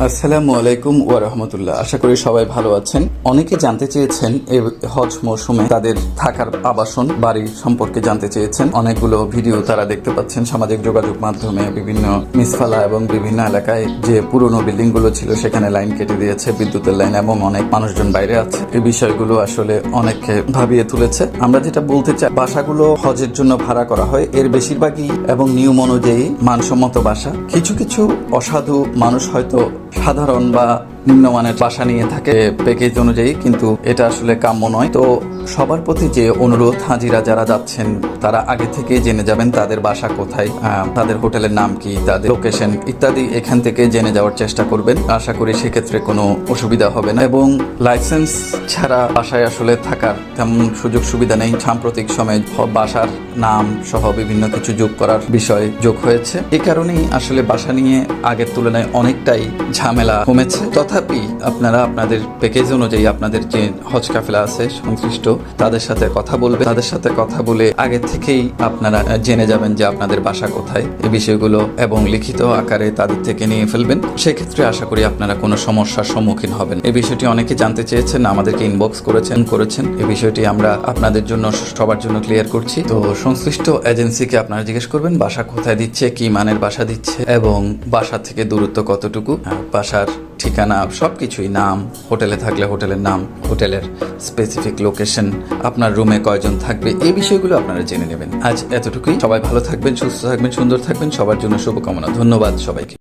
আসসালামু আলাইকুম ওয়া রাহমাতুল্লাহ। আশা করি সবাই ভালো আছেন। অনেকে জানতে চেয়েছেন এই হজ মৌসুমে তাদের থাকার আবাসন বাড়ি সম্পর্কে জানতে চেয়েছেন। অনেকগুলো ভিডিও তারা দেখতে পাচ্ছেন সামাজিক যোগাযোগ মাধ্যমে, বিভিন্ন মিসফালা এবং বিভিন্ন এলাকায় যে পুরনো বিল্ডিং গুলো ছিল সেখানে লাইন কেটে দিয়েছে, বিদ্যুতের লাইন, এবং অনেক মানুষজন বাইরে আছে। এই বিষয়গুলো আসলে অনেককে ভাবিয়ে তুলেছে। আমরা যেটা বলতে চাই, বাসাগুলো হজের জন্য ভাড়া করা হয়, এর বেশিরভাগই এবং নিয়ম অনুযায়ী মানসম্মত বাসা। কিছু কিছু অসাধু মানুষ হয়তো সাধারণ বা নিম্নমানের বাসা নিয়ে থাকে প্যাকেজ অনুযায়ী, কিন্তু এটা আসলে কাম্য নয়। তো সবার প্রতি যে অনুরোধ, হাজিরা যারা যাচ্ছেন তারা আগে থেকে জেনে যাবেন তাদের বাসা কোথায়, তাদের হোটেলের নাম কি, তাদের লোকেশন ইত্যাদি এখান থেকে জেনে যাওয়ার চেষ্টা করবেন। আশা করি সেক্ষেত্রে কোনো অসুবিধা হবে না। এবং লাইসেন্স ছাড়া বাসায় আসলে থাকার তেমন সুযোগ সুবিধা নেই। সাম্প্রতিক সময়ে বাসার নাম সহ বিভিন্ন কিছু যোগ করার বিষয় যোগ হয়েছে। এই কারণেই আসলে বাসা নিয়ে আগের তুলনায় অনেকটাই ঝামেলা কমেছে। তথাপি আপনারা আপনাদের প্যাকেজ অনুযায়ী আপনাদের যে হজ কাফেলা আছে সংশ্লিষ্ট তাদের সাথে কথা বলবেন। তাদের সাথে কথা বলে আগে থেকেই আপনারা জেনে যাবেন যে আপনাদের বাসা কোথায়, এই বিষয়গুলো এবং লিখিত আকারে তাদের থেকে নিয়ে ফেলবেন। সেক্ষেত্রে আশা করি আপনারা কোনো সমস্যার সম্মুখীন হবেন। এই বিষয়টি অনেকে জানতে চেয়েছেন, আমাদেরকে ইনবক্স করেছেন। এই বিষয়টি আমরা আপনাদের জন্য সবার জন্য ক্লিয়ার করছি। তো সংশ্লিষ্ট এজেন্সিকে আপনারা জিজ্ঞেস করবেন বাসা কোথায় দিচ্ছে, কি মানের বাসা দিচ্ছে এবং বাসা থেকে দূরত্ব কতটুকু, বাসার ঠিকানা সবকিছুই, নাম, হোটেলে থাকলে হোটেলের নাম, হোটেলের স্পেসিফিক লোকেশন, আপনার রুমে কয়জন থাকবে, এই বিষয়গুলো আপনারা জেনে নেবেন। আজ এতটুকুই। সবাই ভালো থাকবেন, সুস্থ থাকবেন, সুন্দর থাকবেন। সবার জন্য শুভকামনা। ধন্যবাদ সবাইকে।